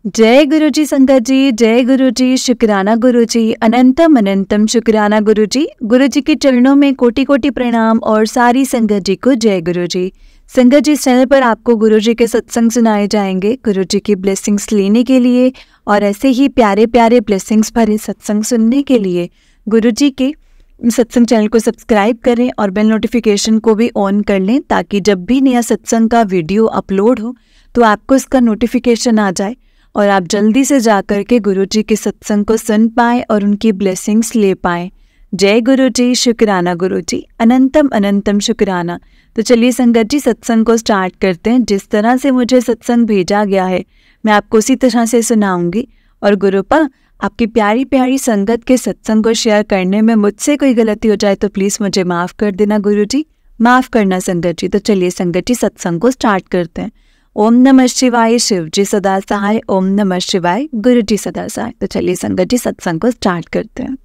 जय गुरु जी संगत जी, जय गुरु जी, शुक्राना गुरु जी, अनंतम अनंतम शुक्राना गुरु जी। गुरु जी के चरणों में कोटि कोटि प्रणाम और सारी संगत जी को जय गुरु जी। संगत जी, इस चैनल पर आपको गुरु जी के सत्संग सुनाए जाएंगे गुरु जी की ब्लेसिंग्स लेने के लिए और ऐसे ही प्यारे प्यारे ब्लेसिंग्स भरे सत्संग सुनने के लिए गुरु जी के सत्संग चैनल को सब्सक्राइब करें और बेल नोटिफिकेशन को भी ऑन कर लें ताकि जब भी नया सत्संग का वीडियो अपलोड हो तो आपको इसका नोटिफिकेशन आ जाए और आप जल्दी से जाकर के गुरु जी के सत्संग को सुन पाएं और उनकी ब्लेसिंग्स ले पाएं। जय गुरु जी, शुक्राना गुरु जी, अनंतम अनंतम शुक्राना। तो चलिए संगत जी, सत्संग को स्टार्ट करते हैं। जिस तरह से मुझे सत्संग भेजा गया है मैं आपको उसी तरह से सुनाऊंगी। और गुरुपा, आपकी प्यारी प्यारी संगत के सत्संग को शेयर करने में मुझसे कोई गलती हो जाए तो प्लीज़ मुझे माफ़ कर देना गुरु जी, माफ़ करना संगत जी। तो चलिए संगत जी, सत्संग को स्टार्ट करते हैं। ओम नमः शिवाय, शिव जी सदा सहाय। ओम नमः शिवाय, गुरु जी सदा सहाय। तो चलिए संगत जी, सत्संग को स्टार्ट करते हैं।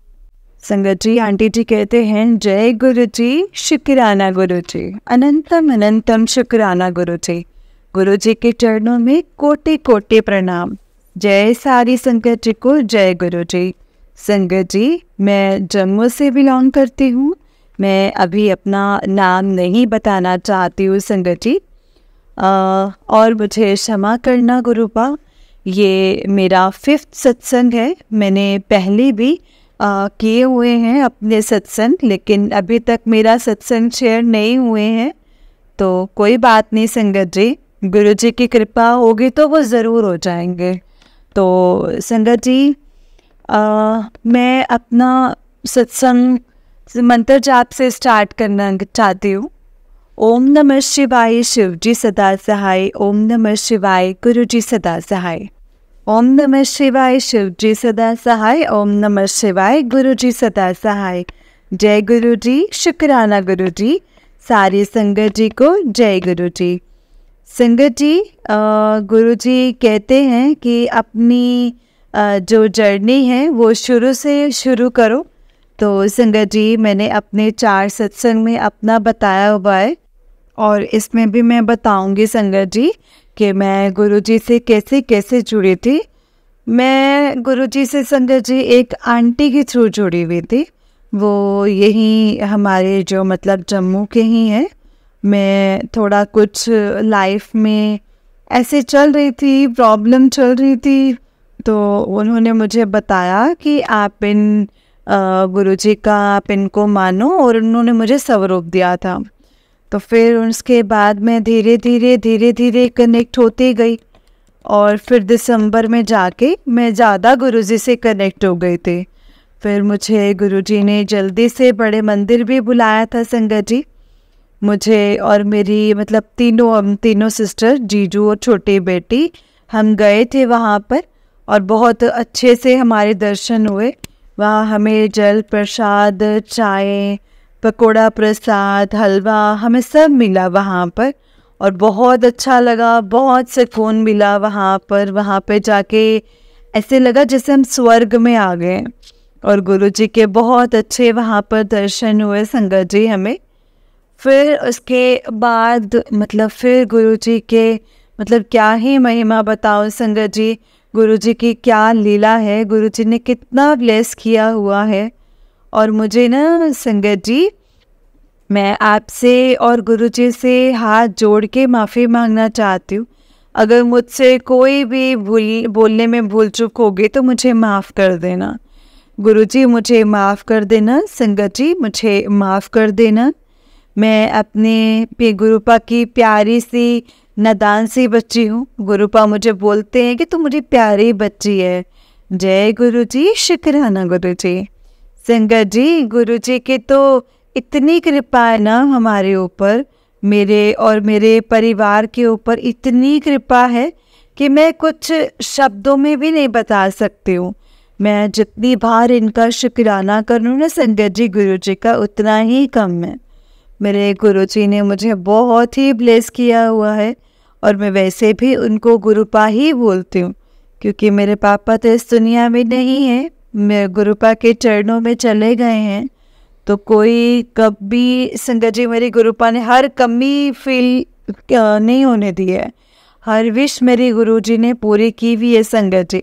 संगत जी, आंटी जी कहते हैं जय गुरु जी, शुक्राना गुरु जी, अनंतम अनंतम शुक्राना गुरु जी। गुरु जी के चरणों में कोटि कोटि प्रणाम। जय सारी संगत जी को जय गुरु जी। संगत जी, मैं जम्मू से बिलोंग करती हूँ। मैं अभी अपना नाम नहीं बताना चाहती हूँ संगत जी, और मुझे क्षमा करना गुरुपा। ये मेरा 5th सत्संग है। मैंने पहले भी किए हुए हैं अपने सत्संग, लेकिन अभी तक मेरा सत्संग शेयर नहीं हुए हैं। तो कोई बात नहीं संगत जी, गुरु जी की कृपा होगी तो वो ज़रूर हो जाएंगे। तो संगत जी, मैं अपना सत्संग मंत्र जाप से स्टार्ट करना चाहती हूँ। ओम नमः शिवाय, शिव जी सदा सहाय। ओम नमः शिवाय, गुरु जी सदा सहाय। ओम नमः शिवाय, शिव जी सदा सहाय। ओम नमः शिवाय, गुरु जी सदा सहाय। जय गुरु जी, शुक्राना गुरु जी। सारी संगत जी को जय गुरु जी। संगत जी, गुरु जी कहते हैं कि अपनी जो जर्नी है वो शुरू से शुरू करो। तो संगत जी, मैंने अपने 4 सत्संग में अपना बताया हुआ है और इसमें भी मैं बताऊंगी संगत जी कि मैं गुरु जी से कैसे कैसे जुड़ी थी। मैं गुरु जी से संगत जी एक आंटी के थ्रू जुड़ी हुई थी। वो यहीं हमारे जो मतलब जम्मू के ही हैं। मैं थोड़ा कुछ लाइफ में ऐसे चल रही थी, प्रॉब्लम चल रही थी, तो उन्होंने मुझे बताया कि आप इन गुरु जी का आप इनको मानो, और उन्होंने मुझे स्वरूप दिया था। तो फिर उसके बाद मैं धीरे धीरे कनेक्ट होती गई और फिर दिसंबर में जाके मैं ज़्यादा गुरुजी से कनेक्ट हो गई थी। फिर मुझे गुरुजी ने जल्दी से बड़े मंदिर भी बुलाया था संगत जी। मुझे और मेरी मतलब तीनों सिस्टर, जीजू और छोटी बेटी, हम गए थे वहाँ पर और बहुत अच्छे से हमारे दर्शन हुए। वहाँ हमें जल प्रसाद, चाय, पकोड़ा प्रसाद, हलवा, हमें सब मिला वहाँ पर और बहुत अच्छा लगा, बहुत सुकून मिला वहाँ पर। वहाँ पे जाके ऐसे लगा जैसे हम स्वर्ग में आ गए और गुरु जी के बहुत अच्छे वहाँ पर दर्शन हुए संगत जी हमें। फिर उसके बाद मतलब फिर गुरु जी के मतलब क्या ही महिमा बताओ संगत जी, गुरु जी की क्या लीला है, गुरु जी ने कितना ब्लेस किया हुआ है। और मुझे ना संगत जी, मैं आपसे और गुरु जी से हाथ जोड़ के माफ़ी मांगना चाहती हूँ। अगर मुझसे कोई भी बोलने में भूल चूक होगी तो मुझे माफ़ कर देना गुरु जी, मुझे माफ़ कर देना संगत जी, मुझे माफ़ कर देना। मैं अपने गुरुपा की प्यारी सी नादान सी बच्ची हूँ। गुरुपा मुझे बोलते हैं कि तू मुझे प्यारी बच्ची है। जय गुरु जी, शुक्राना गुरु जी। संगत जी, गुरु जी की तो इतनी कृपा है ना हमारे ऊपर, मेरे और मेरे परिवार के ऊपर इतनी कृपा है कि मैं कुछ शब्दों में भी नहीं बता सकती हूँ। मैं जितनी बार इनका शुक्राना करूँ ना संगत जी, गुरु जी का उतना ही कम है। मेरे गुरु जी ने मुझे बहुत ही ब्लेस किया हुआ है और मैं वैसे भी उनको गुरुपा ही बोलती हूँ क्योंकि मेरे पापा तो इस दुनिया में नहीं है, मेरे गुरुपा के चरणों में चले गए हैं। तो कोई कभी संगत जी, मेरी गुरुपा ने हर कमी फील नहीं होने दी है। हर विश मेरी गुरुजी ने पूरी की हुई है संगत जी,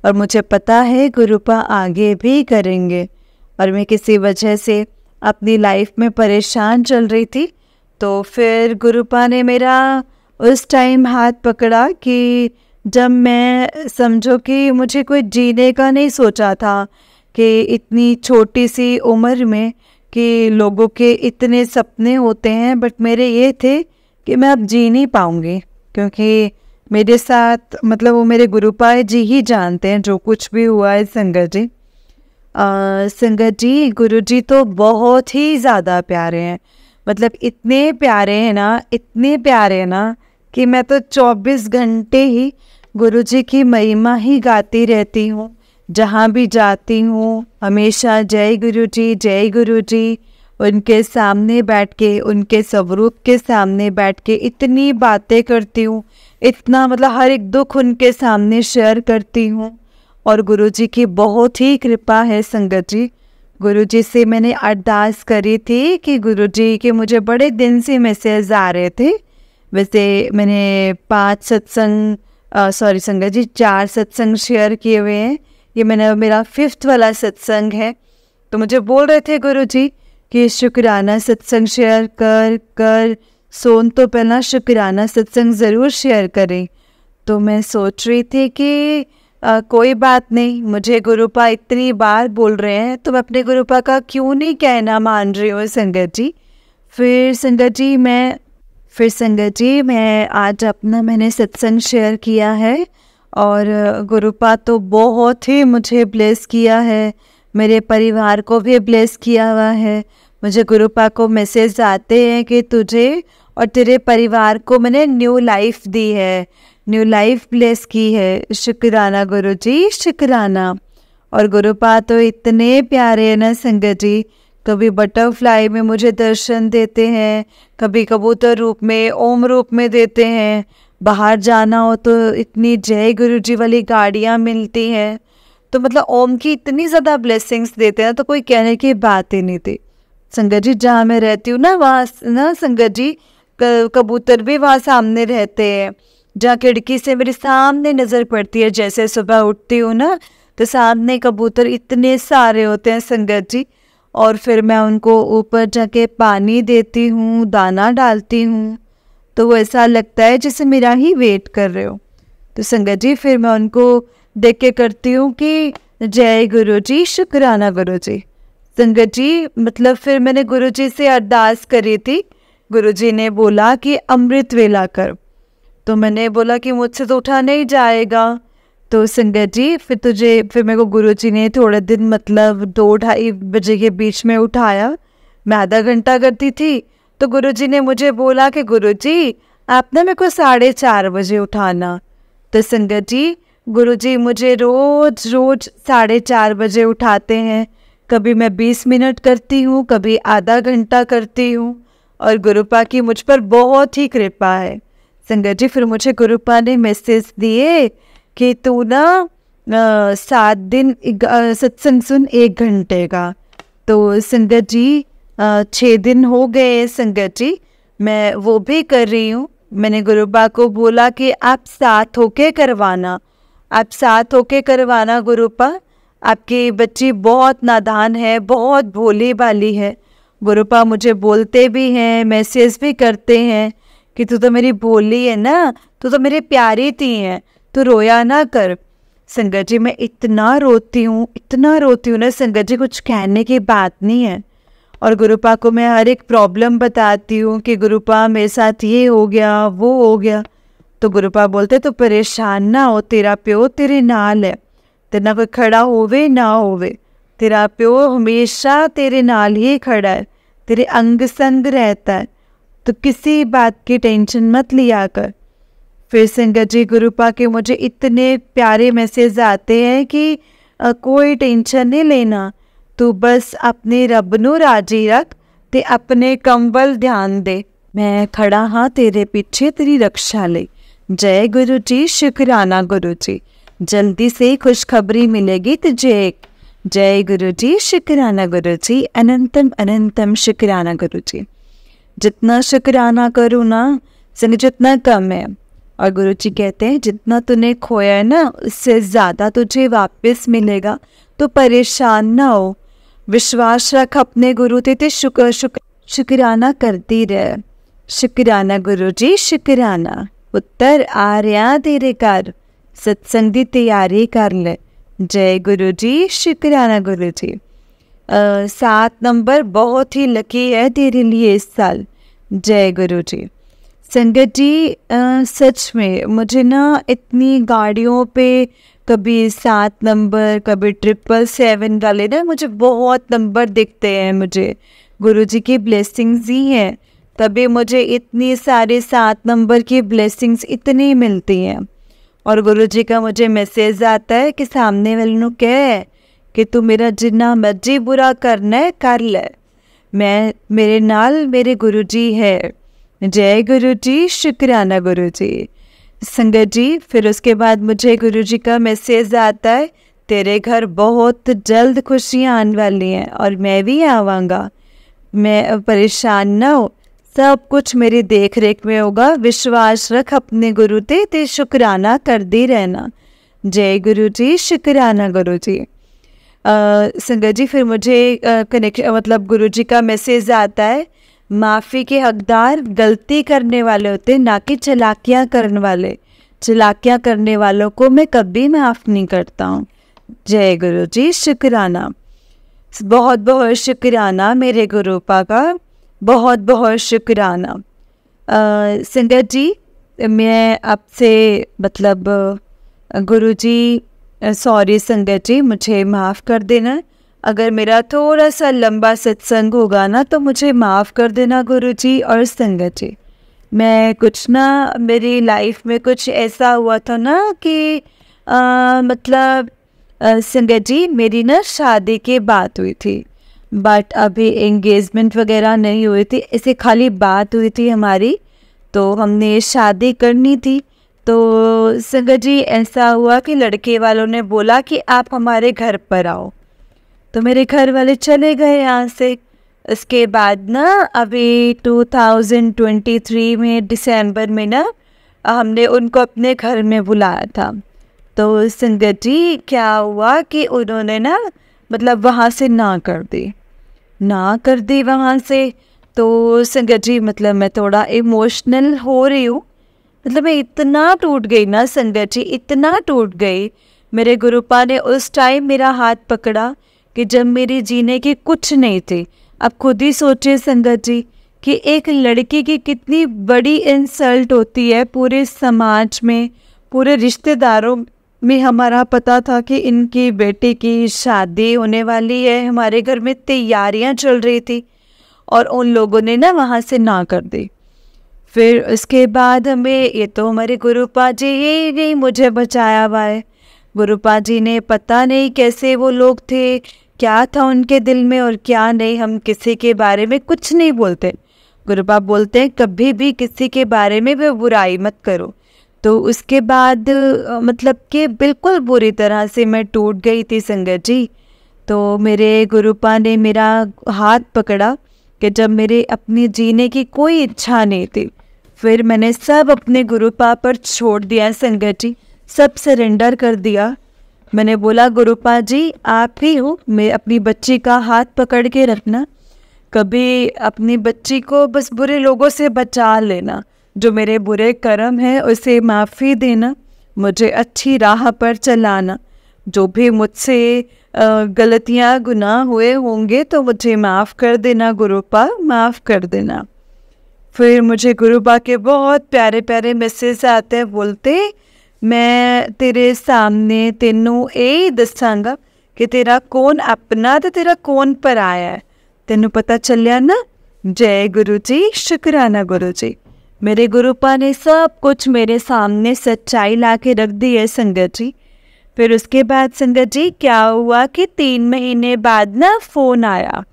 और मुझे पता है गुरुपा आगे भी करेंगे। और मैं किसी वजह से अपनी लाइफ में परेशान चल रही थी, तो फिर गुरुपा ने मेरा उस टाइम हाथ पकड़ा कि जब मैं समझो कि मुझे कोई जीने का नहीं सोचा था, कि इतनी छोटी सी उम्र में कि लोगों के इतने सपने होते हैं, बट मेरे ये थे कि मैं अब जी नहीं पाऊँगी, क्योंकि मेरे साथ मतलब वो मेरे गुरुपा जी ही जानते हैं जो कुछ भी हुआ है संगत जी। संगत जी, गुरुजी तो बहुत ही ज़्यादा प्यारे हैं, मतलब इतने प्यारे हैं ना, इतने प्यारे हैं ना कि मैं तो 24 घंटे ही गुरुजी की महिमा ही गाती रहती हूँ। जहाँ भी जाती हूँ हमेशा जय गुरुजी, जय गुरुजी। उनके सामने बैठ के, उनके स्वरूप के सामने बैठ के इतनी बातें करती हूँ, इतना मतलब हर एक दुख उनके सामने शेयर करती हूँ। और गुरुजी की बहुत ही कृपा है संगत जी। गुरुजी से मैंने अरदास करी थी कि गुरुजी के मुझे बड़े दिन से मैसेज आ रहे थे। वैसे मैंने 5 सत्संग सॉरी संगत जी 4 सत्संग शेयर किए हुए हैं, ये मेरा 5th वाला सत्संग है। तो मुझे बोल रहे थे गुरुजी कि शुक्राना सत्संग शेयर कर सोन तो पहला शुक्राना सत्संग ज़रूर शेयर करें। तो मैं सोच रही थी कि कोई बात नहीं, मुझे गुरुपा इतनी बार बोल रहे हैं तो मैं अपने गुरुपा का क्यों नहीं कहना मान रही हूँ संगत जी। फिर संगत जी मैं आज अपना मैंने सत्संग शेयर किया है, और गुरुपा तो बहुत ही मुझे ब्लेस किया है, मेरे परिवार को भी ब्लेस किया हुआ है। मुझे गुरुपा को मैसेज आते हैं कि तुझे और तेरे परिवार को मैंने न्यू लाइफ दी है, न्यू लाइफ ब्लेस की है। शुक्राना गुरुजी, शुक्राना। और गुरुपा तो इतने प्यारे हैं ना संगत जी, कभी बटरफ्लाई में मुझे दर्शन देते हैं, कभी कबूतर रूप में, ओम रूप में देते हैं। बाहर जाना हो तो इतनी जय गुरुजी वाली गाड़ियाँ मिलती हैं, तो मतलब ओम की इतनी ज़्यादा ब्लेसिंग्स देते हैं, तो कोई कहने की बात ही नहीं थी संगत जी। जहाँ मैं रहती हूँ ना, वहाँ ना संगत जी कबूतर भी वहाँ सामने रहते हैं। जहाँ खिड़की से मेरे सामने नज़र पड़ती है, जैसे सुबह उठती हूँ ना, तो सामने कबूतर इतने सारे होते हैं संगत जी। और फिर मैं उनको ऊपर जाके पानी देती हूँ, दाना डालती हूँ, तो वो ऐसा लगता है जैसे मेरा ही वेट कर रहे हो। तो संगत जी फिर मैं उनको देख के करती हूँ कि जय गुरुजी, शुक्राना गुरुजी। संगत जी मतलब फिर मैंने गुरुजी से अरदास करी थी, गुरुजी ने बोला कि अमृत वेला कर। तो मैंने बोला कि मुझसे तो उठा नहीं जाएगा। तो संगत जी फिर मेरे को गुरुजी ने थोड़े दिन मतलब 2-2:30 बजे के बीच में उठाया। मैं आधा घंटा करती थी, तो गुरुजी ने मुझे बोला कि गुरुजी आप ना मेरे को 4:30 बजे उठाना। तो संगत जी गुरुजी मुझे रोज 4:30 बजे उठाते हैं। कभी मैं 20 मिनट करती हूँ, कभी आधा घंटा करती हूँ, और गुरुपा की मुझ पर बहुत ही कृपा है संगत जी। फिर मुझे गुरुपा ने मैसेज दिए कि तू ना 7 दिन सत्संग सुन 1 घंटे का। तो संगत जी 6 दिन हो गए संगत जी, मैं वो भी कर रही हूँ। मैंने गुरुपा को बोला कि आप साथ होके करवाना, आप साथ होके करवाना गुरुपा। आपकी बच्ची बहुत नादान है, बहुत भोली भाली है। गुरुपा मुझे बोलते भी हैं, मैसेज भी करते हैं कि तू तो मेरी भोली है ना, तू तो मेरी प्यारी थी है, तू रोया ना कर। संगत जी मैं इतना रोती हूँ ना संगत जी, कुछ कहने की बात नहीं है। और गुरुपा को मैं हर एक प्रॉब्लम बताती हूँ कि गुरुपा मेरे साथ ये हो गया, वो हो गया। तो गुरुपा बोलते तो परेशान ना हो, तेरा प्यो तेरे नाल है, तेरा कोई खड़ा होवे ना होवे, तेरा प्यो हमेशा तेरे नाल ही खड़ा है, तेरे अंग संग रहता है, तो किसी बात की टेंशन मत लिया कर। फिर संगत जी गुरुपा के मुझे इतने प्यारे मैसेज आते हैं कि कोई टेंशन नहीं लेना, तू बस अपने रब नू राजी रख ते अपने कंबल ध्यान दे, मैं खड़ा हाँ तेरे पीछे तेरी रक्षा ले। जय गुरु जी, शुक्राना गुरु जी, जल्दी से खुशखबरी मिलेगी तुझे। जय गुरु जी, शुक्राना गुरु जी, अनंतम अनंतम शुक्राना गुरु जी। जितना शुक्राना करूँ ना संग जितना कम है। और गुरुजी कहते हैं जितना तूने खोया है ना उससे ज़्यादा तुझे वापस मिलेगा, तो परेशान ना हो, विश्वास रख अपने गुरु ते शुक्राना करती रहे। शुक्राना गुरुजी शुक्राना, उत्तर आ रहा तेरे घर, सत्संग की तैयारी कर ले। जय गुरुजी शुक्राना गुरुजी। 7 नंबर बहुत ही लकी है तेरे लिए इस साल। जय गुरुजी। संगत जी सच में मुझे ना इतनी गाड़ियों पे कभी 7 नंबर कभी 777 वाले ना मुझे बहुत नंबर दिखते हैं। मुझे गुरुजी की ब्लेसिंग्स ही हैं, तभी मुझे इतनी सारी 7 नंबर की ब्लेसिंग्स इतनी मिलती हैं। और गुरुजी का मुझे मैसेज आता है कि सामने वाले ਨੂੰ कह कि तू मेरा जिन्ना मर्जी बुरा करना है कर ले, मैं मेरे नाल मेरे गुरुजी है। जय गुरुजी शुक्राना गुरुजी। संगत जी फिर उसके बाद मुझे गुरुजी का मैसेज आता है, तेरे घर बहुत जल्द खुशियाँ आने वाली हैं और मैं भी आवांगा, मैं परेशान ना हो, सब कुछ मेरी देख रेख में होगा, विश्वास रख अपने गुरु ते शुक्राना करती रहना। जय गुरुजी शुक्राना गुरुजी। संगत जी फिर मुझे कनेक्शन मतलब गुरुजी का मैसेज आता है, माफ़ी के हकदार गलती करने वाले होते ना कि चालाकियाँ करने वाले, चालाकियाँ करने वालों को मैं कभी माफ़ नहीं करता हूँ। जय गुरुजी शुक्राना। बहुत बहुत शुक्राना मेरे गुरुपा का, बहुत बहुत शुक्राना। संगत जी मैं आपसे मतलब गुरुजी सॉरी संगत जी मुझे माफ़ कर देना, अगर मेरा थोड़ा सा लंबा सत्संग होगा ना तो मुझे माफ़ कर देना गुरुजी और संगत जी। मैं कुछ ना मेरी लाइफ में कुछ ऐसा हुआ था ना कि मतलब संगत जी मेरी ना शादी की बात हुई थी, बट अभी एंगेजमेंट वगैरह नहीं हुई थी, ऐसे खाली बात हुई थी हमारी, तो हमने शादी करनी थी। तो संगत जी ऐसा हुआ कि लड़के वालों ने बोला कि आप हमारे घर पर आओ, तो मेरे घर वाले चले गए यहाँ से। इसके बाद ना अभी 2023 में दिसंबर में ना हमने उनको अपने घर में बुलाया था। तो संगत जी क्या हुआ कि उन्होंने ना मतलब वहाँ से ना कर दी वहाँ से। तो संगत जी मतलब मैं थोड़ा इमोशनल हो रही हूँ, मतलब मैं इतना टूट गई ना संगत जी, इतना टूट गई। मेरे गुरुपा ने उस टाइम मेरा हाथ पकड़ा कि जब मेरी जीने की कुछ नहीं थी। अब खुद ही सोचिए संगत जी कि एक लड़की की कितनी बड़ी इंसल्ट होती है पूरे समाज में, पूरे रिश्तेदारों में। हमारा पता था कि इनकी बेटी की शादी होने वाली है, हमारे घर में तैयारियां चल रही थी और उन लोगों ने ना वहाँ से ना कर दी। फिर उसके बाद हमें ये तो हमारे गुरुपा जी ही नहीं मुझे बचाया हुआ है। गुरुपा जी ने पता नहीं कैसे वो लोग थे, क्या था उनके दिल में और क्या नहीं, हम किसी के बारे में कुछ नहीं बोलते। गुरुपा बोलते हैं कभी भी किसी के बारे में भी बुराई मत करो। तो उसके बाद मतलब कि बिल्कुल बुरी तरह से मैं टूट गई थी संगत जी। तो मेरे गुरुपा ने मेरा हाथ पकड़ा कि जब मेरे अपनी जीने की कोई इच्छा नहीं थी, फिर मैंने सब अपने गुरुपा पर छोड़ दिया संगत जी, सब सरेंडर कर दिया। मैंने बोला गुरुपा जी आप ही हो, मैं अपनी बच्ची का हाथ पकड़ के रखना, कभी अपनी बच्ची को बस बुरे लोगों से बचा लेना, जो मेरे बुरे कर्म है उसे माफ़ी देना, मुझे अच्छी राह पर चलाना, जो भी मुझसे गलतियाँ गुनाह हुए होंगे तो मुझे माफ़ कर देना गुरुपा, माफ़ कर देना। फिर मुझे गुरुपा के बहुत प्यारे प्यारे मैसेज आते हैं, बोलते मैं तेरे सामने तेनू यही दसांगा कि तेरा कौन अपना ते तेरा कौन पराया है, तेनू पता चलिया ना। जय गुरु जी शुक्राना गुरु जी। मेरे गुरुपा ने सब कुछ मेरे सामने सच्चाई ला के रख दी है संगत जी। फिर उसके बाद संगत जी क्या हुआ कि 3 महीने बाद ना फ़ोन आया,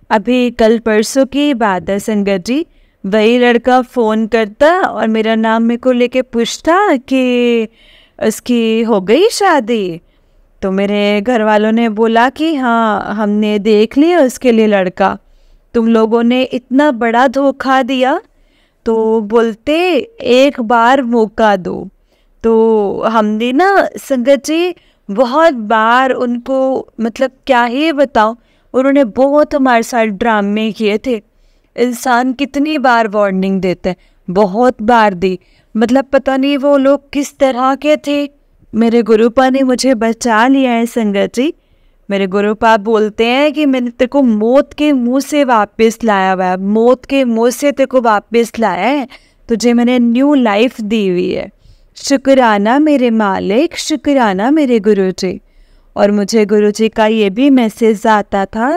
अभी कल परसों की बात है संगत जी। वही लड़का फ़ोन करता और मेरा नाम मेरे को लेके पूछता कि उसकी हो गई शादी। तो मेरे घर वालों ने बोला कि हाँ हमने देख लिया उसके लिए लड़का, तुम लोगों ने इतना बड़ा धोखा दिया। तो बोलते एक बार मौका दो। तो हमने ना संगत जी बहुत बार उनको, मतलब क्या ही बताओ, उन्होंने बहुत हमारे साथ ड्रामे किए थे। इंसान कितनी बार वार्निंग देते हैं, बहुत बार दी, मतलब पता नहीं वो लोग किस तरह के थे। मेरे गुरुपा ने मुझे बचा लिया है संगत जी। मेरे गुरुपा बोलते हैं कि मैंने तेरे को मौत के मुंह से वापस लाया हुआ है, मौत के मुंह से तेरे को वापस लाया है, तुझे मैंने न्यू लाइफ दी हुई है। शुक्राना मेरे मालिक, शुक्राना मेरे गुरुजी। और मुझे गुरुजी का ये भी मैसेज आता था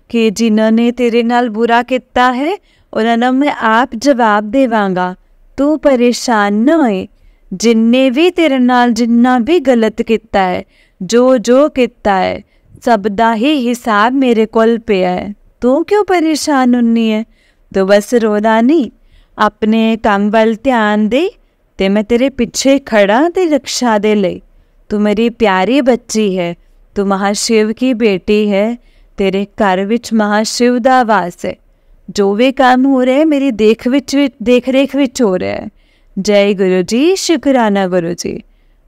कि जिन्होंने तेरे नाल बुरा किया है उन्होंने मैं आप जवाब देवांगा, तू परेशान न होए। जिन्ने भी तेरे नाल जिन्ना भी गलत किया है, जो किया है, सब दा ही हिसाब मेरे कोल पिया है। तू क्यों परेशान होनी है? तो बस रोना नहीं, अपने काम वाल ध्यान दे, ते मैं तेरे पीछे खड़ा ते रक्षा दे ले। तू मेरी प्यारी बच्ची है, तू महाशिव की बेटी है, तेरे घर विच महाशिव दा वास है। जो भी काम हो रहा है मेरी देख रेख विच हो रहा है। जय गुरु जी, शुक्राना गुरु जी।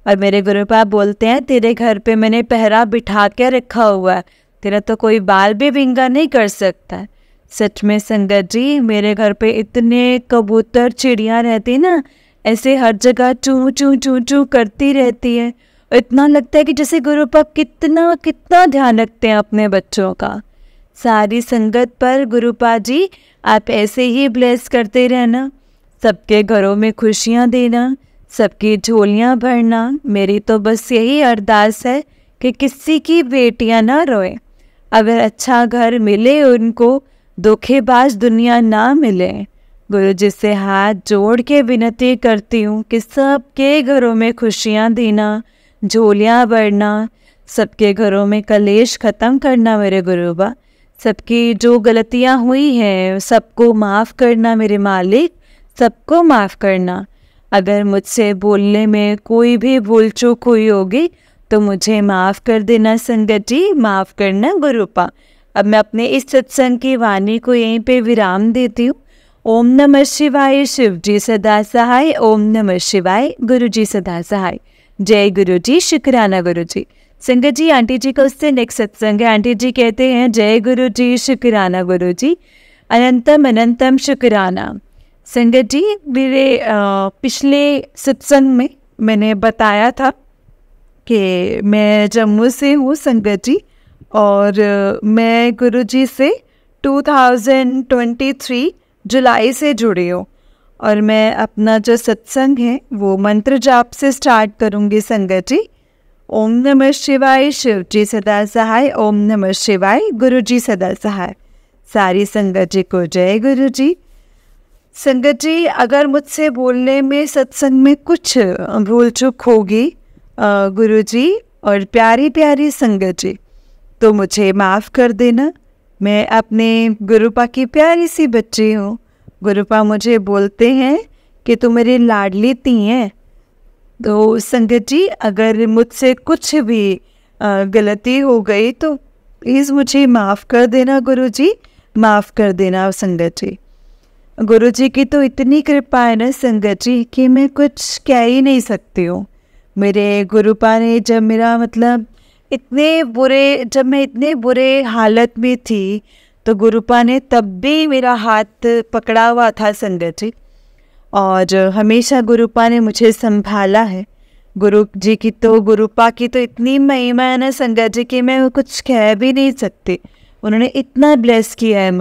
और मेरे गुरुपा बोलते हैं तेरे घर पे मैंने पहरा बिठा के रखा हुआ है, तेरा तो कोई बाल भी विंगा नहीं कर सकता। सच में संगत जी, मेरे घर पे इतने कबूतर चिड़िया रहती ना, ऐसे हर जगह चू चू चू चू करती रहती है। इतना लगता है कि जैसे गुरुपा कितना कितना ध्यान रखते हैं अपने बच्चों का। सारी संगत पर गुरुपा जी आप ऐसे ही ब्लेस करते रहना, सबके घरों में खुशियाँ देना, सबकी झोलियाँ भरना। मेरी तो बस यही अरदास है कि किसी की बेटियाँ ना रोए। अगर अच्छा घर मिले उनको, धोखेबाज दुनिया ना मिले। गुरु जी से हाथ जोड़ के विनती करती हूँ कि सबके घरों में खुशियाँ देना, झोलियाँ भरना, सबके घरों में कलेश ख़त्म करना मेरे गुरुबा। सबकी जो गलतियाँ हुई हैं सबको माफ़ करना मेरे मालिक, सबको माफ़ करना। अगर मुझसे बोलने में कोई भी भूल चूक हुई होगी तो मुझे माफ़ कर देना संगत जी, माफ़ करना गुरुपा। अब मैं अपने इस सत्संग की वाणी को यहीं पे विराम देती हूँ। ओम नमः शिवाय, शिव जी सदा सहाय। ओम नमः शिवाय, गुरु जी सदा सहाय। जय गुरु जी, शुक्राना गुरु जी। संगत जी, आंटी जी का उससे नेक्स्ट सत्संग है। आंटी जी कहते हैं जय गुरु जी, शुक्राना गुरु जी, अनंतम अनंतम शुक्राना। संगत जी, मेरे पिछले सत्संग में मैंने बताया था कि मैं जम्मू से हूँ संगत जी, और मैं गुरु जी से 2023 जुलाई से जुड़ी हूँ। और मैं अपना जो सत्संग है वो मंत्र जाप से स्टार्ट करूँगी संगत जी। ओम नमः शिवाय, शिव जी सदा सहाय। ओम नमः शिवाय, गुरु जी सदा सहाय। सारी संगत जी को जय गुरु जी। संगत जी, अगर मुझसे बोलने में सत्संग में कुछ भूल चूक होगी गुरु जी और प्यारी प्यारी संगत जी, तो मुझे माफ़ कर देना। मैं अपने गुरुपा की प्यारी सी बच्ची हूँ। गुरुपा मुझे बोलते हैं कि तू मेरी लाडली ती है। तो संगत जी, अगर मुझसे कुछ भी गलती हो गई तो प्लीज़ मुझे माफ़ कर देना गुरु जी, माफ़ कर देना संगत जी। गुरु जी की तो इतनी कृपा है ना संगत जी कि मैं कुछ कह ही नहीं सकती हूँ। मेरे गुरुपा ने जब मेरा मतलब जब मैं इतने बुरे हालत में थी तो गुरुपा ने तब भी मेरा हाथ पकड़ा हुआ था संगत जी, और हमेशा गुरुपा ने मुझे संभाला है। गुरुपा की तो इतनी महिमा है ना संगत जी कि मैं कुछ कह भी नहीं सकती। उन्होंने इतना ब्लेस किया है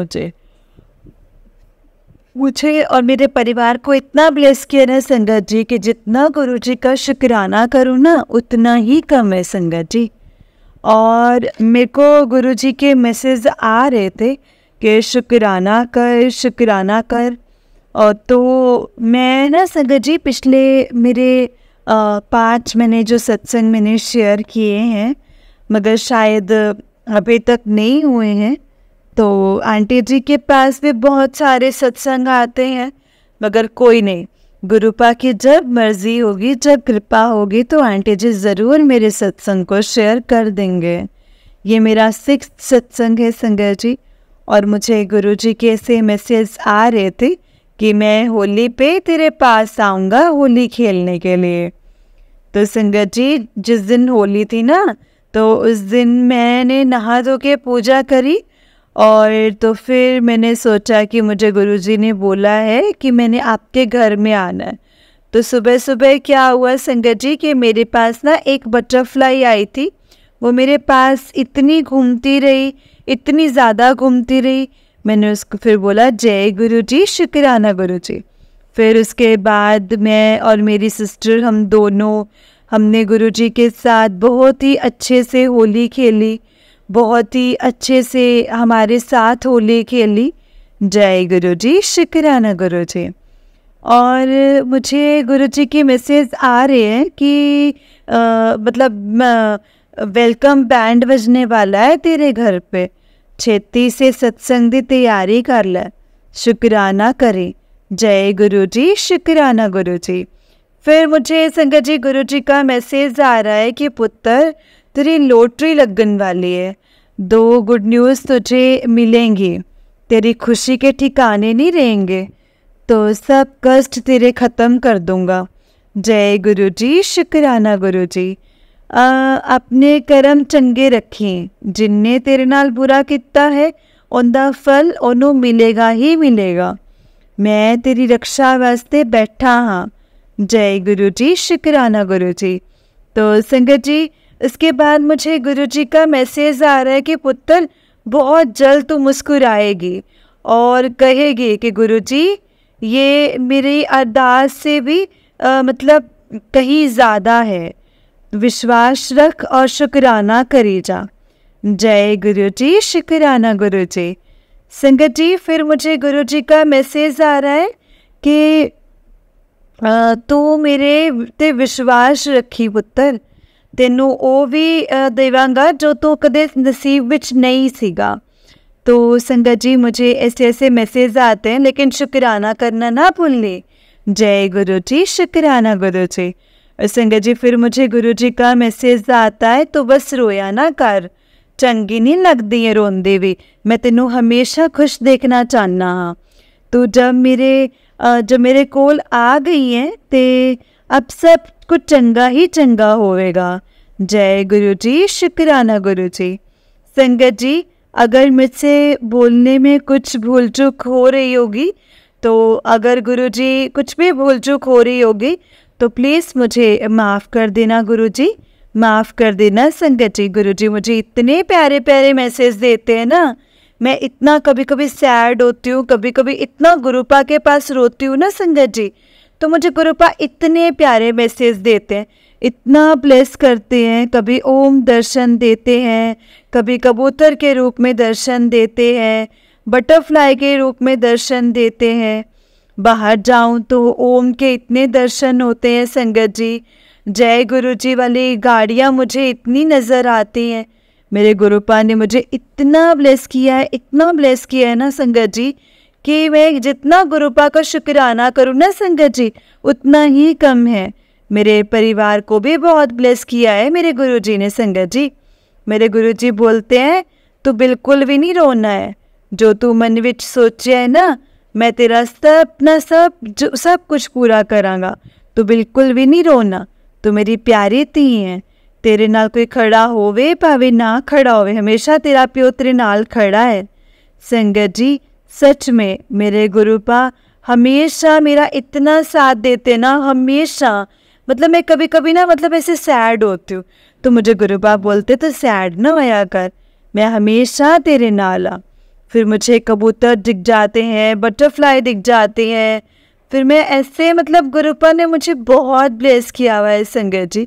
मुझे और मेरे परिवार को इतना ब्लेस किया ना संगत जी कि जितना गुरु जी का शुक्राना करूँ ना उतना ही कम है संगत जी। और मेरे को गुरु जी के मैसेज आ रहे थे कि शुक्राना कर। और तो मैं ना संगत जी पिछले मेरे 5 महीने जो सत्संग मैंने शेयर किए हैं, मगर शायद अभी तक नहीं हुए हैं। तो आंटी जी के पास भी बहुत सारे सत्संग आते हैं, मगर कोई नहीं, गुरुपा की जब मर्जी होगी, जब कृपा होगी तो आंटी जी ज़रूर मेरे सत्संग को शेयर कर देंगे। ये मेरा 6th सत्संग है संगत जी, और मुझे गुरु जी के ऐसे मैसेज आ रहे थे कि मैं होली पे तेरे पास आऊँगा होली खेलने के लिए। तो संगत जी, जिस दिन होली थी ना, तो उस दिन मैंने नहा धो के पूजा करी, और तो फिर मैंने सोचा कि मुझे गुरुजी ने बोला है कि मैंने आपके घर में आना है। तो सुबह सुबह क्या हुआ संगत जी कि मेरे पास ना एक बटरफ्लाई आई थी। वो मेरे पास इतनी घूमती रही, इतनी ज़्यादा घूमती रही। मैंने उसको फिर बोला जय गुरुजी, शुक्राना गुरुजी। फिर उसके बाद मैं और मेरी सिस्टर, हम दोनों, हमने गुरुजी के साथ बहुत ही अच्छे से होली खेली, बहुत ही अच्छे से हमारे साथ होली खेली। जय गुरुजी, शुक्राना गुरुजी। और मुझे गुरुजी के मैसेज आ रहे हैं कि मतलब वेलकम बैंड बजने वाला है तेरे घर पे, छेती से सत्संग की तैयारी कर ले, शुक्राना करें। जय गुरुजी, शुक्राना गुरुजी। फिर मुझे संगत जी गुरुजी का मैसेज आ रहा है कि पुत्र, तेरी लॉटरी लगने वाली है, 2 गुड न्यूज़ तुझे मिलेंगी, तेरी खुशी के ठिकाने नहीं रहेंगे, तो सब कष्ट तेरे ख़त्म कर दूंगा। जय गुरुजी, शुक्राना गुरुजी। अपने कर्म चंगे रखें, जिन्ने तेरे नाल बुरा किया है उनका फल ओनू मिलेगा ही मिलेगा। मैं तेरी रक्षा वास्ते बैठा हाँ। जय गुरुजी, शुक्राना गुरुजी। तो संगत जी, इसके बाद मुझे गुरुजी का मैसेज आ रहा है कि पुत्र, बहुत जल्द तू मुस्कुराएगी और कहेगी कि गुरुजी ये मेरी अरदास से भी मतलब कहीं ज़्यादा है, विश्वास रख और शुक्राना करी जा। जय गुरुजी, शुक्राना गुरुजी। संगत जी, फिर मुझे गुरुजी का मैसेज आ रहा है कि तू मेरे ते विश्वास रखी पुत्र, तेनू वो भी देवांगा जो तू कदे नसीब विच नहीं सीगा। तो संगत जी, मुझे ऐसे ऐसे मैसेज आते हैं, लेकिन शुक्राना करना ना भूलनी। जय गुरुजी, शुक्राना गुरुजी। संगत जी, फिर मुझे गुरुजी का मैसेज आता है, तो बस रोया ना कर, चंगी नहीं लगदी है रोंदे भी, मैं तेनू हमेशा खुश देखना चाहना हाँ। तो जब मेरे कोल आ गई है ते अब सब कुछ चंगा ही चंगा होवेगा। जय गुरुजी, शुक्राना गुरुजी। संगत जी, अगर मुझसे बोलने में कुछ भूल चूक हो रही होगी, तो अगर गुरुजी कुछ भी भूल चूक हो रही होगी तो प्लीज़ मुझे माफ़ कर देना गुरुजी, माफ़ कर देना संगत जी। गुरुजी मुझे इतने प्यारे प्यारे मैसेज देते हैं ना, मैं इतना कभी कभी सैड होती हूँ, कभी कभी इतना गुरुपा के पास रोती हूँ ना संगत जी, तो मुझे गुरुपा इतने प्यारे मैसेज देते हैं, इतना ब्लेस करते हैं। कभी ओम दर्शन देते हैं, कभी कबूतर के रूप में दर्शन देते हैं, बटरफ्लाई के रूप में दर्शन देते हैं। बाहर जाऊं तो ओम के इतने दर्शन होते हैं संगत जी। जय गुरुजी वाली गाड़ियाँ मुझे इतनी नज़र आती हैं। मेरे गुरुपा ने मुझे इतना ब्लेस किया है, इतना ब्लेस किया है ना संगत जी, कि मैं जितना गुरुपा का शुक्राना करूँ ना संगत जी, उतना ही कम है। मेरे परिवार को भी बहुत ब्लेस किया है मेरे गुरुजी ने संगत जी। मेरे गुरुजी बोलते हैं, तू बिल्कुल भी नहीं रोना है, जो तू मन विच सोचे है ना, मैं तेरा सब कुछ पूरा करांगा, तू बिल्कुल भी नहीं रोना। तू मेरी प्यारी धी है, तेरे नाल कोई खड़ा होवे भावे ना खड़ा होवे, हमेशा तेरा प्यो तेरे नाल खड़ा है। संगत जी, सच में मेरे गुरुपा हमेशा मेरा इतना साथ देते ना, हमेशा। मतलब मैं कभी कभी ना मतलब ऐसे सैड होती हूँ तो मुझे गुरुपा बोलते तो सैड ना होया कर, मैं हमेशा तेरे नाल आ। फिर मुझे कबूतर दिख जाते हैं, बटरफ्लाई दिख जाते हैं, फिर मैं ऐसे मतलब गुरुपा ने मुझे बहुत ब्लेस किया हुआ है संगत जी।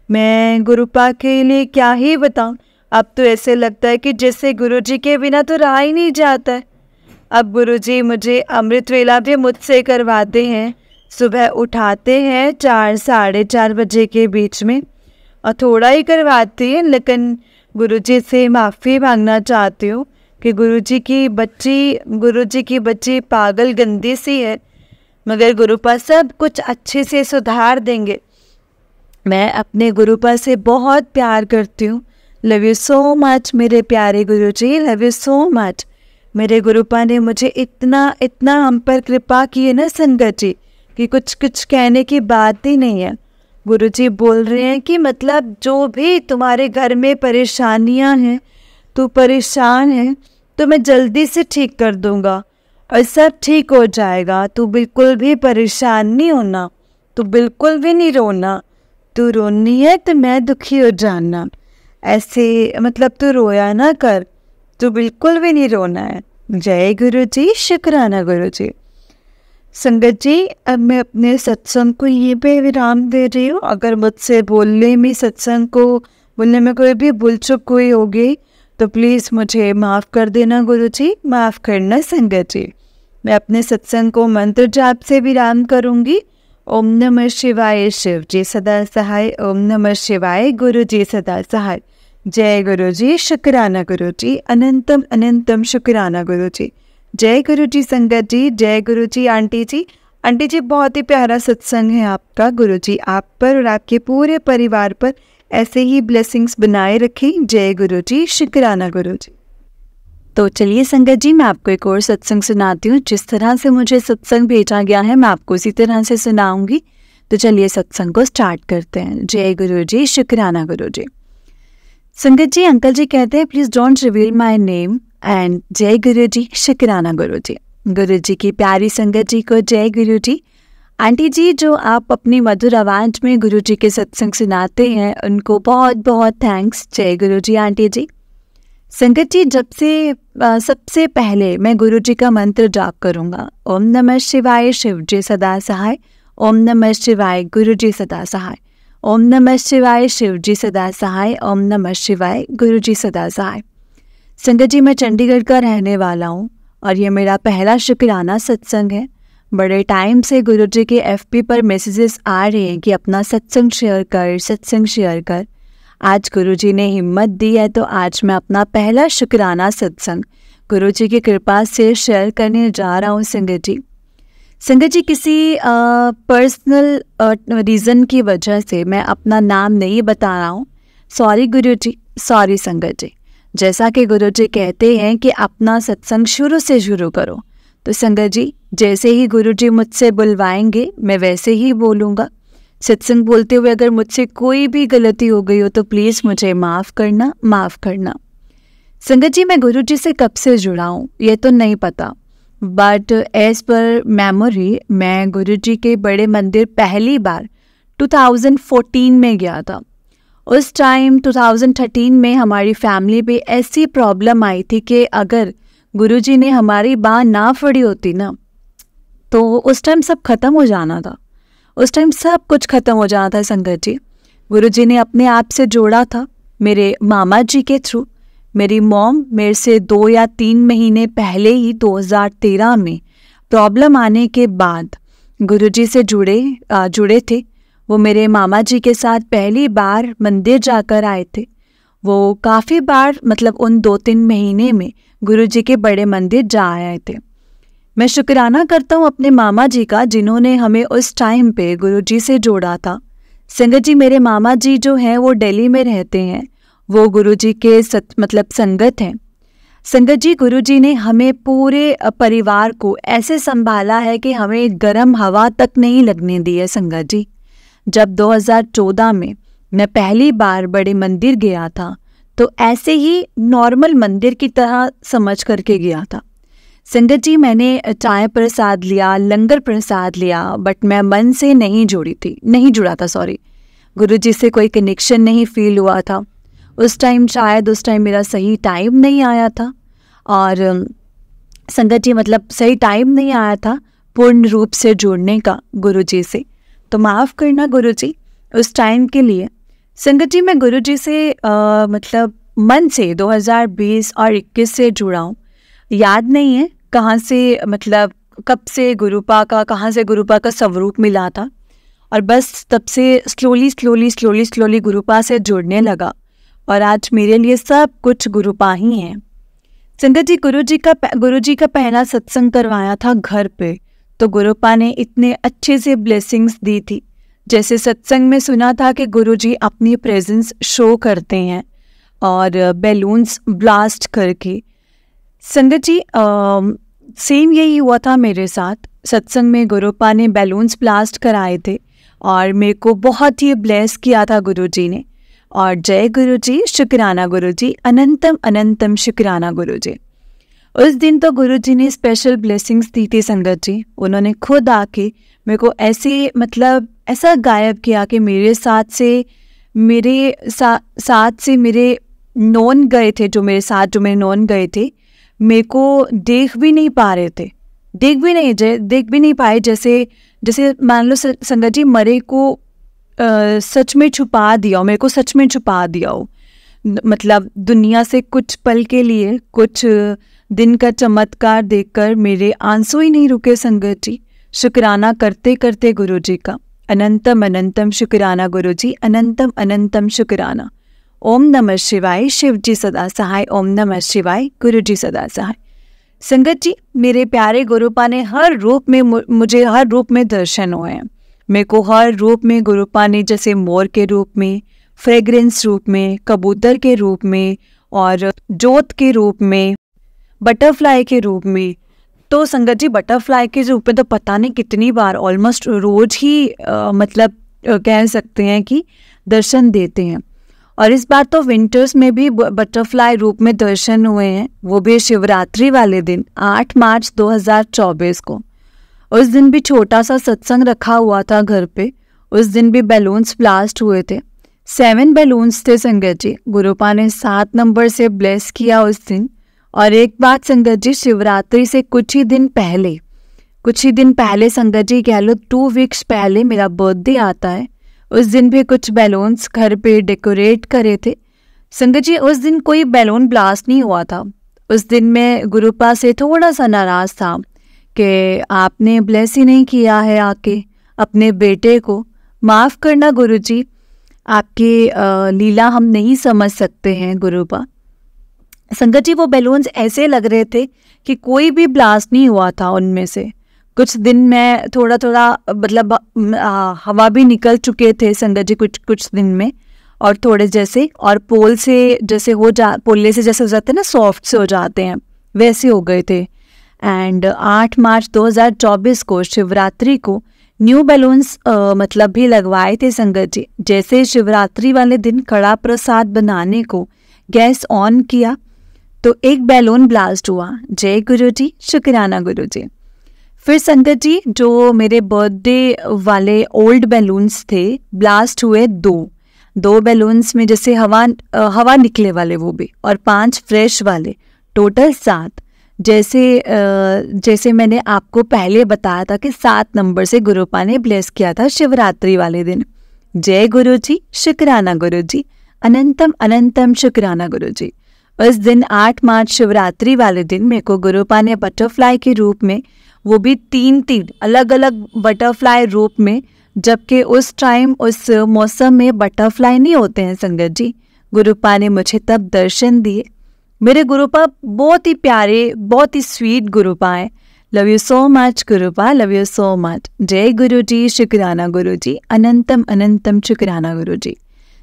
मैं गुरुपा के लिए क्या ही बताऊँ, अब तो ऐसे लगता है कि जैसे गुरुजी के बिना तो रहा ही नहीं जाता है। अब गुरुजी मुझे अमृत वेला भी मुझसे करवाते हैं, सुबह उठाते हैं 4 साढ़े 4 बजे के बीच में, और थोड़ा ही करवाती हैं, लेकिन गुरुजी से माफ़ी मांगना चाहती हूँ कि गुरुजी की बच्ची पागल गंदी सी है, मगर गुरुपा सब कुछ अच्छे से सुधार देंगे। मैं अपने गुरुपा से बहुत प्यार करती हूँ। लव यू सो मच मेरे प्यारे गुरुजी, लव यू सो मच। मेरे गुरुपा ने मुझे इतना इतना हम पर कृपा की है ना संगत जी कि कुछ कुछ कहने की बात ही नहीं है। गुरुजी बोल रहे हैं कि मतलब जो भी तुम्हारे घर में परेशानियां हैं, तू परेशान है तो मैं जल्दी से ठीक कर दूंगा और सब ठीक हो जाएगा। तू बिल्कुल भी परेशान नहीं होना, तू बिल्कुल भी नहीं रोना। तू रोनी है तो मैं दुखी हो जाना, ऐसे मतलब तू रोया ना कर, तू बिल्कुल भी नहीं रोना है। जय गुरु जी, शुक्राना गुरु जी। संगत जी, अब मैं अपने सत्संग को ये पे विराम दे रही हूँ। अगर मुझसे बोलने में सत्संग को बोलने में कोई भी भूल चूक हुई होगी तो प्लीज़ मुझे माफ़ कर देना गुरु जी, माफ़ करना संगत जी। मैं अपने सत्संग को मंत्र जाप से विराम करूँगी। ओम नमः शिवाय, शिव जी सदा सहाय। ओम नमः शिवाय, गुरु जी सदा सहाय। जय गुरु जी, शुक्राना गुरु जी, अनंतम अनंतम शुक्राना गुरु जी। जय गुरु जी संगत जी, जय गुरु जी आंटी जी। आंटी जी, बहुत ही प्यारा सत्संग है आपका। गुरु जी आप पर और आपके पूरे परिवार पर ऐसे ही ब्लेसिंग्स बनाए रखें। जय गुरु जी, शुक्राना गुरु जी। तो चलिए संगत जी, मैं आपको एक और सत्संग सुनाती हूँ। जिस तरह से मुझे सत्संग भेजा गया है मैं आपको उसी तरह से सुनाऊंगी। तो चलिए सत्संग को स्टार्ट करते हैं। जय गुरु जी, शुक्राना गुरु जी। संगत जी, अंकल जी कहते हैं please don't reveal my name and जय गुरु जी, शुक्राना गुरु जी। गुरु जी की प्यारी संगत जी को जय गुरु जी। आंटी जी, जो आप अपनी मधुर आवाज में गुरु जी के सत्संग सुनाते हैं उनको बहुत बहुत थैंक्स। जय गुरु जी आंटी जी। संगत जी, सबसे पहले मैं गुरु जी का मंत्र जाप करूंगा। ओम नमः शिवाय, शिव जी सदा सहाय। ओम नमः शिवाय, गुरु जी सदा सहाय। ओम नमः शिवाय, शिव जी सदा सहाय। ओम नमः शिवाय, गुरु जी सदा सहाय। संगत जी, मैं चंडीगढ़ का रहने वाला हूँ और ये मेरा पहला शुक्राना सत्संग है। बड़े टाइम से गुरु जी के FB पर मैसेजेस आ रहे हैं कि अपना सत्संग शेयर कर, सत्संग शेयर कर। आज गुरु जी ने हिम्मत दी है तो आज मैं अपना पहला शुक्राना सत्संग गुरु जी की कृपा से शेयर करने जा रहा हूँ। संगत जी, किसी पर्सनल रीज़न की वजह से मैं अपना नाम नहीं बता रहा हूँ। सॉरी गुरु जी, सॉरी संगत जी। जैसा कि गुरु जी कहते हैं कि अपना सत्संग शुरू से शुरू करो, तो संगत जी जैसे ही गुरु जी मुझसे बुलवाएंगे मैं वैसे ही बोलूँगा। सत्संग बोलते हुए अगर मुझसे कोई भी गलती हो गई हो तो प्लीज़ मुझे माफ़ करना, माफ़ करना। संगत जी, मैं गुरु जी से कब से जुड़ा हूँ ये तो नहीं पता, बट एज पर मेमोरी मैं गुरु जी के बड़े मंदिर पहली बार 2014 में गया था। उस टाइम 2013 में हमारी फैमिली पे ऐसी प्रॉब्लम आई थी कि अगर गुरु जी ने हमारी बाँह ना फड़ी होती ना तो उस टाइम सब खत्म हो जाना था। उस टाइम सब कुछ खत्म हो जाना था संगत जी। गुरु जी ने अपने आप से जोड़ा था मेरे मामा जी के थ्रू। मेरी मॉम मेरे से 2 या 3 महीने पहले ही 2013 में प्रॉब्लम आने के बाद गुरु जी से जुड़े थे। वो मेरे मामा जी के साथ पहली बार मंदिर जाकर आए थे। वो काफ़ी बार मतलब उन 2-3 महीने में गुरु जी के बड़े मंदिर जा आए थे। मैं शुक्राना करता हूँ अपने मामा जी का जिन्होंने हमें उस टाइम पे गुरु जी से जोड़ा था। संगत जी, मेरे मामा जी जो हैं वो दिल्ली में रहते हैं, वो गुरु जी के संगत हैं। संगत जी, गुरु जी ने हमें पूरे परिवार को ऐसे संभाला है कि हमें गर्म हवा तक नहीं लगने दी है। संगत जी, जब 2014 में मैं पहली बार बड़े मंदिर गया था तो ऐसे ही नॉर्मल मंदिर की तरह समझ करके गया था। संगत जी, मैंने चाय प्रसाद लिया, लंगर प्रसाद लिया, बट मैं मन से नहीं जुड़ा था। गुरु जी से कोई कनेक्शन नहीं फील हुआ था। उस टाइम मेरा सही टाइम नहीं आया था और संगत जी सही टाइम नहीं आया था पूर्ण रूप से जुड़ने का गुरु जी से। तो माफ़ करना गुरु जी उस टाइम के लिए। संगत जी, मैं गुरु जी से मन से 2020 और 21 से जुड़ा हूँ। याद नहीं है कहाँ से कब से गुरुपा का स्वरूप मिला था और बस तब से स्लोली गुरुपा से जुड़ने लगा और आज मेरे लिए सब कुछ गुरुपा ही है। संगत जी, गुरु जी का पहला सत्संग करवाया था घर पे, तो गुरुपा ने इतने अच्छे से ब्लेसिंग्स दी थी। जैसे सत्संग में सुना था कि गुरु जी अपनी प्रेजेंस शो करते हैं और बैलून्स ब्लास्ट करके। संगत जी, सेम यही हुआ था मेरे साथ। सत्संग में गुरुपा ने बैलून्स ब्लास्ट कराए थे और मेरे को बहुत ही ब्लेस किया था गुरुजी ने। और जय गुरुजी, शुक्राना गुरुजी, अनंतम अनंतम शुक्राना गुरुजी। उस दिन तो गुरुजी ने स्पेशल ब्लेसिंग्स दी थी संगत जी। उन्होंने खुद आके मेरे को ऐसे मतलब ऐसा गायब किया कि मेरे साथ से मेरे नॉन गए थे, जो मेरे नॉन गए थे, मेरे को देख भी नहीं पा रहे थे, देख भी नहीं पाए। जैसे मान लो संगत जी मरे को सच में छुपा दिया हो, मेरे को सच में छुपा दिया हो। मतलब दुनिया से कुछ पल के लिए, कुछ दिन का चमत्कार देखकर मेरे आंसू ही नहीं रुके संगत जी। शुक्राना करते करते गुरुजी का अनंतम अनंतम शुक्राना गुरुजी, अनंतम अनंतम शुक्राना। ओम नमः शिवाय, शिव जी सदा सहाय। ओम नमः शिवाय, गुरु जी सदा सहाय। संगत जी, मेरे प्यारे गुरुपा ने हर रूप में मुझे हर रूप में दर्शन हुए हैं। मेरे को हर रूप में गुरुपा ने, जैसे मोर के रूप में, फ्रेग्रेंस रूप में, कबूतर के रूप में, और जोत के रूप में, बटरफ्लाई के रूप में। तो संगत जी बटरफ्लाई के रूप में तो पता नहीं कितनी बार, ऑलमोस्ट रोज ही कह सकते हैं कि दर्शन देते हैं। और इस बार तो विंटर्स में भी बटरफ्लाई रूप में दर्शन हुए हैं, वो भी शिवरात्रि वाले दिन 8 मार्च 2024 को। उस दिन भी छोटा सा सत्संग रखा हुआ था घर पे। उस दिन भी बैलून्स ब्लास्ट हुए थे। 7 बैलून्स थे संगत जी। गुरुपा ने 7 नंबर से ब्लेस किया उस दिन। और एक बात संगत जी, शिवरात्रि से कुछ ही दिन पहले संगत जी कह लो 2 वीक्स पहले मेरा बर्थडे आता है। उस दिन भी कुछ बैलून्स घर पे डेकोरेट करे थे संगत जी। उस दिन कोई बैलून ब्लास्ट नहीं हुआ था। उस दिन मैं गुरुपा से थोड़ा सा नाराज़ था कि आपने ब्लेस ही नहीं किया है आके अपने बेटे को। माफ़ करना गुरुजी, आपकी लीला हम नहीं समझ सकते हैं गुरुपा। संगत जी वो बैलून्स ऐसे लग रहे थे कि कोई भी ब्लास्ट नहीं हुआ था उनमें से। कुछ दिन में थोड़ा मतलब हवा भी निकल चुके थे संगत जी कुछ दिन में, और थोड़े जैसे, और पोले से जैसे हो जाते हैं ना, सॉफ्ट से हो जाते हैं, वैसे हो गए थे। एंड 8 मार्च 2024 को शिवरात्रि को न्यू बैलून्स मतलब भी लगवाए थे संगत जी। जैसे शिवरात्रि वाले दिन कड़ा प्रसाद बनाने को गैस ऑन किया तो एक बैलून ब्लास्ट हुआ। जय गुरु जी, शुक्राना गुरु जी। फिर संगत जी जो मेरे बर्थडे वाले ओल्ड बैलून्स थे, ब्लास्ट हुए 2 बैलून्स में, जैसे हवा निकले वाले वो भी, और 5 फ्रेश वाले, टोटल 7। जैसे मैंने आपको पहले बताया था कि 7 नंबर से गुरुपा ने ब्लेस किया था शिवरात्रि वाले दिन। जय गुरु जी, शुक्राना गुरु जी, अनंतम अनंतम शुक्राना गुरु जी। उस दिन 8 मार्च शिवरात्रि वाले दिन मेरे को गुरुपा ने बटरफ्लाई के रूप में, वो भी 3 अलग अलग बटरफ्लाई रूप में, जबकि उस टाइम उस मौसम में बटरफ्लाई नहीं होते हैं संगत जी। गुरुपा ने मुझे तब दर्शन दिए। मेरे गुरुपा बहुत ही प्यारे, बहुत ही स्वीट गुरुपा हैं। Love you so much गुरुपा, love you so much. जय गुरु जी, शुक्राना गुरु जी, अनंतम अनंतम शुक्राना गुरु जी।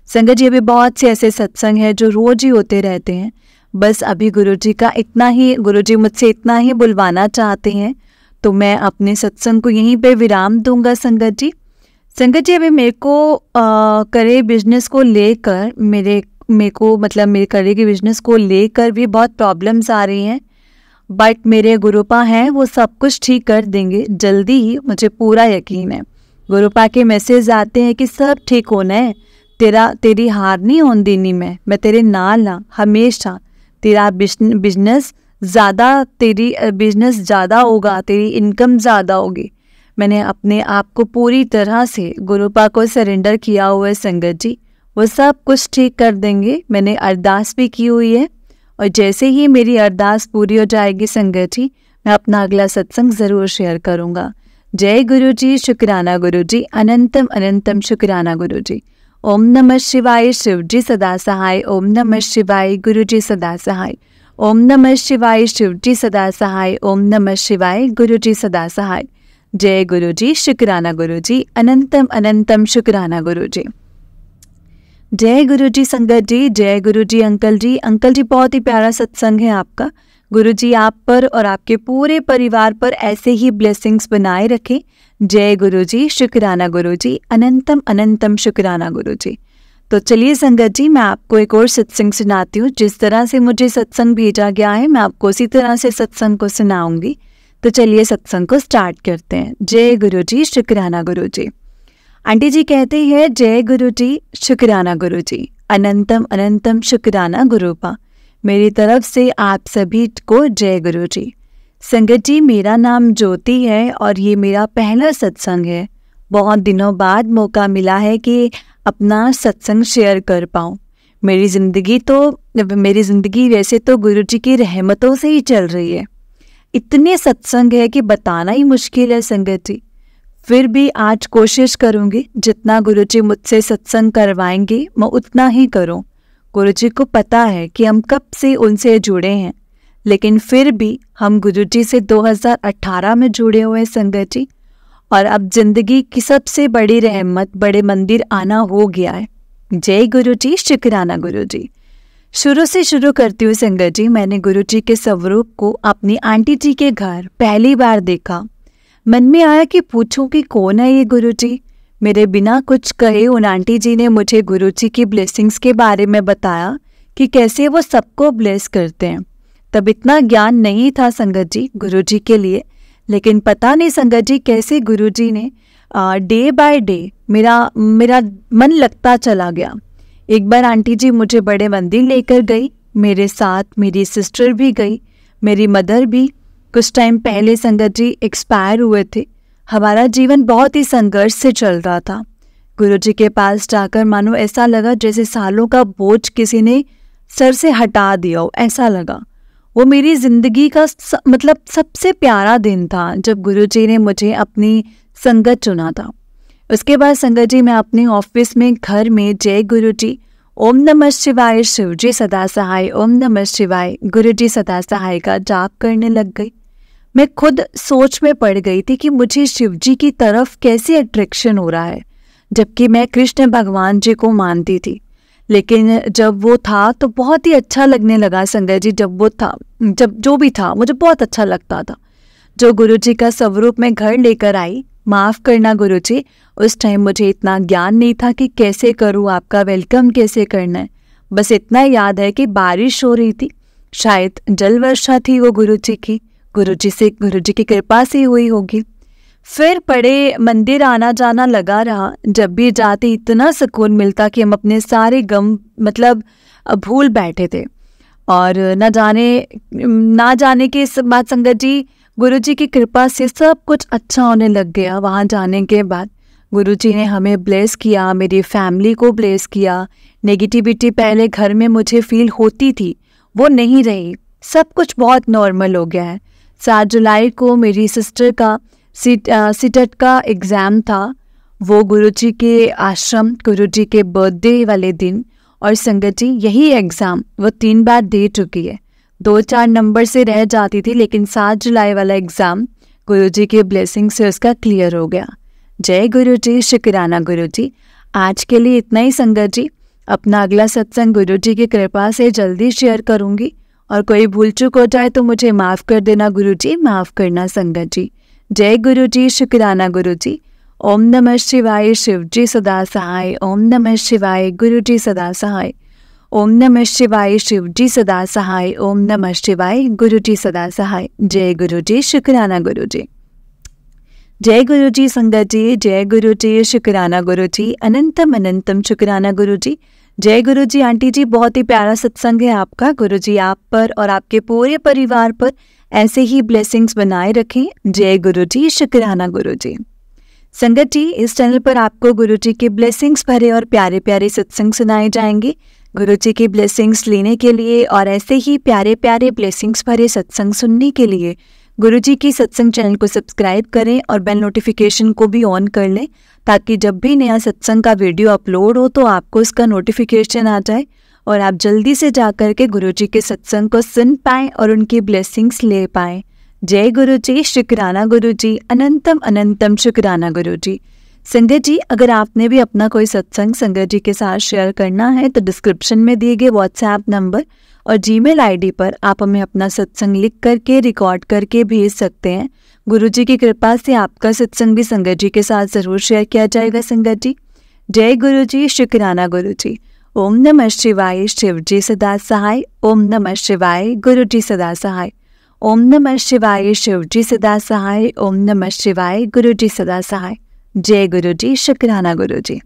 संगत जी अभी बहुत से ऐसे सत्संग हैं जो रोज ही होते रहते हैं। बस अभी गुरुजी मुझसे इतना ही बुलवाना चाहते हैं, तो मैं अपने सत्संग को यहीं पे विराम दूंगा संगत जी। अभी मेरे को करे बिजनेस को लेकर मेरे करे के बिजनेस को लेकर भी बहुत प्रॉब्लम्स आ रही हैं, बट मेरे गुरुपा हैं, वो सब कुछ ठीक कर देंगे जल्दी ही, मुझे पूरा यकीन है। गुरुपा के मैसेज आते हैं कि सब ठीक होना है, तेरी हार नहीं होने देनी, मैं तेरे नाल ना हमेशा। तेरा बिजनेस ज़्यादा होगा, तेरी इनकम ज़्यादा होगी। मैंने अपने आप को पूरी तरह से गुरुपा को सरेंडर किया हुआ है संगत जी। वो सब कुछ ठीक कर देंगे। मैंने अरदास भी की हुई है, और जैसे ही मेरी अरदास पूरी हो जाएगी संगत जी, मैं अपना अगला सत्संग ज़रूर शेयर करूँगा। जय गुरु जी, शुक्राना गुरु जी, अनंतम अनंतम शुक्राना गुरु जी। ओम नमः शिवाय, शिव जी सदा सहाय। ओम नमः शिवाय, गुरु जी सदा सहाय। ओम नमः शिवाय, शिव जी सदा सहाय। ओम नमः शिवाय, गुरु जी सदा सहाय। जय गुरु जी, शुक्राना गुरु जी, अनंतम अनंतम शुक्राना गुरु जी। जय गुरु जी संगत जी, जय गुरु जी अंकल जी। अंकल जी बहुत ही प्यारा सत्संग है आपका। गुरुजी आप पर और आपके पूरे परिवार पर ऐसे ही ब्लेसिंग्स बनाए रखें। जय गुरुजी, शुक्राना गुरुजी, अनंतम अनंतम शुक्राना गुरुजी। तो चलिए संगत जी, मैं आपको एक और सत्संग सुनाती हूँ। जिस तरह से मुझे सत्संग भेजा गया है, मैं आपको उसी तरह से सत्संग को सुनाऊंगी। तो चलिए सत्संग को स्टार्ट करते हैं। जय गुरुजी, शुक्राना गुरुजी। आंटी जी कहते हैं, जय गुरुजी, शुक्राना गुरुजी, अनंतम अनंतम शुक्राना गुरुपा। मेरी तरफ से आप सभी को जय गुरुजी। संगत जी, मेरा नाम ज्योति है और ये मेरा पहला सत्संग है। बहुत दिनों बाद मौका मिला है कि अपना सत्संग शेयर कर पाऊँ। मेरी ज़िंदगी वैसे तो गुरुजी की रहमतों से ही चल रही है। इतने सत्संग है कि बताना ही मुश्किल है संगत जी। फिर भी आज कोशिश करूँगी, जितना गुरुजी मुझसे सत्संग करवाएंगे मैं उतना ही करूँ। गुरुजी को पता है कि हम कब से उनसे जुड़े हैं, लेकिन फिर भी हम गुरुजी से 2018 में जुड़े हुए संगत जी। और अब जिंदगी की सबसे बड़ी रहमत, बड़े मंदिर आना हो गया है। जय गुरुजी, शुक्राना गुरुजी। शुरू से शुरू करती हूँ संगत जी। मैंने गुरुजी के स्वरूप को अपनी आंटी जी के घर पहली बार देखा। मन में आया कि पूछूं कि कौन है ये गुरुजी। मेरे बिना कुछ कहे उन आंटी जी ने मुझे गुरुजी की ब्लेसिंग्स के बारे में बताया कि कैसे वो सबको ब्लेस करते हैं। तब इतना ज्ञान नहीं था संगत जी गुरुजी के लिए, लेकिन पता नहीं संगत जी कैसे गुरुजी ने डे बाय डे मेरा मन लगता चला गया। एक बार आंटी जी मुझे बड़े मंदिर लेकर गई, मेरे साथ मेरी सिस्टर भी गई, मेरी मदर भी। कुछ टाइम पहले संगत जी एक्सपायर हुए थे। हमारा जीवन बहुत ही संघर्ष से चल रहा था। गुरुजी के पास जाकर मानो ऐसा लगा जैसे सालों का बोझ किसी ने सर से हटा दिया हो, ऐसा लगा। वो मेरी ज़िंदगी का सबसे प्यारा दिन था जब गुरुजी ने मुझे अपनी संगत चुना था। उसके बाद संगत जी मैं अपने ऑफिस में, घर में जय गुरुजी, ओम नमः शिवाय, शिवजी सदा सहाय, ओम नमः शिवाय, गुरुजी सदा सहाय का जाप करने लग गई। मैं खुद सोच में पड़ गई थी कि मुझे शिवजी की तरफ कैसे अट्रैक्शन हो रहा है, जबकि मैं कृष्ण भगवान जी को मानती थी। लेकिन जब वो था तो बहुत ही अच्छा लगने लगा संगत जी। जब जो भी था मुझे बहुत अच्छा लगता था। जो गुरुजी का स्वरूप मैं घर लेकर आई, माफ़ करना गुरुजी, उस टाइम मुझे इतना ज्ञान नहीं था कि कैसे करूँ, आपका वेलकम कैसे करना है। बस इतना याद है कि बारिश हो रही थी, शायद जल वर्षा थी वो गुरुजी की, गुरुजी की कृपा से हुई होगी। फिर बड़े मंदिर आना जाना लगा रहा। जब भी जाते इतना सुकून मिलता कि हम अपने सारे गम भूल बैठे थे। और ना जाने के बाद संगत जी गुरुजी की कृपा से सब कुछ अच्छा होने लग गया। वहाँ जाने के बाद गुरुजी ने हमें ब्लेस किया, मेरी फैमिली को ब्लेस किया। नेगेटिविटी पहले घर में मुझे फील होती थी, वो नहीं रही। सब कुछ बहुत नॉर्मल हो गया है। 7 जुलाई को मेरी सिस्टर का सीटेट का एग्ज़ाम था। वो गुरुजी के आश्रम, गुरुजी के बर्थडे वाले दिन। और संगत जी यही एग्ज़ाम वो 3 बार दे चुकी है। 2-4 नंबर से रह जाती थी, लेकिन 7 जुलाई वाला एग्ज़ाम गुरुजी के ब्लेसिंग से उसका क्लियर हो गया। जय गुरुजी, शुक्राना गुरुजी। आज के लिए इतना ही संगत जी। अपना अगला सत्संग गुरुजी की कृपा से जल्दी शेयर करूँगी, और कोई भूल चूक हो जाए तो मुझे माफ़ कर देना गुरुजी, माफ़ करना संगत जी। जय गुरुजी, शुक्राना गुरुजी। ओम नमः शिवाय, शिवजी सदा सहाय, ओम नमः शिवाय, गुरुजी सदा सहाय, ओम नमः शिवाय, शिवजी सदा सहाय, ओम नमः शिवाय, गुरुजी सदा सहाय। जय गुरुजी, शुक्राना गुरुजी। जय गुरुजी संगत जी, जय गुरुजी, शुक्राना गुरुजी, अनंतम अनंतम शुक्राना गुरुजी। जय गुरुजी आंटी जी, बहुत ही प्यारा सत्संग है आपका। गुरुजी आप पर और आपके पूरे परिवार पर ऐसे ही ब्लेसिंग्स बनाए रखें। जय गुरुजी, शुक्राना गुरुजी। संगत जी, इस चैनल पर आपको गुरुजी के ब्लेसिंग्स भरे और प्यारे प्यारे सत्संग सुनाए जाएंगे। गुरुजी की ब्लेसिंग्स लेने के लिए और ऐसे ही प्यारे प्यारे ब्लेसिंग्स भरे सत्संग सुनने के लिए गुरुजी की सत्संग चैनल को सब्सक्राइब करें और बेल नोटिफिकेशन को भी ऑन कर लें, ताकि जब भी नया सत्संग का वीडियो अपलोड हो तो आपको उसका नोटिफिकेशन आ जाए और आप जल्दी से जाकर के गुरुजी के सत्संग को सुन पाएँ और उनकी ब्लेसिंग्स ले पाएँ। जय गुरुजी, शुक्राना गुरुजी, अनंतम अनंतम शुक्राना गुरुजी। संगत जी, अगर आपने भी अपना कोई सत्संग संगत जी के साथ शेयर करना है तो डिस्क्रिप्शन में दिए गए व्हाट्सएप नंबर और जीमेल आईडी पर आप हमें अपना सत्संग लिख करके रिकॉर्ड करके भेज सकते हैं। गुरुजी की कृपा से आपका सत्संग भी संगत जी के साथ ज़रूर शेयर किया जाएगा। संगत जी, जय गुरु जी, शुक्राना गुरु जी। ओम नमः शिवाय, शिव जी सदा सहाय। ओम नमः शिवाय, गुरु जी सदा सहाय। ओम नमः शिवाय, शिव जी सदा सहाय। ओम नमः शिवाय, गुरु जी सदा सहाय। जय गुरु जी, शुक्राना गुरु जी।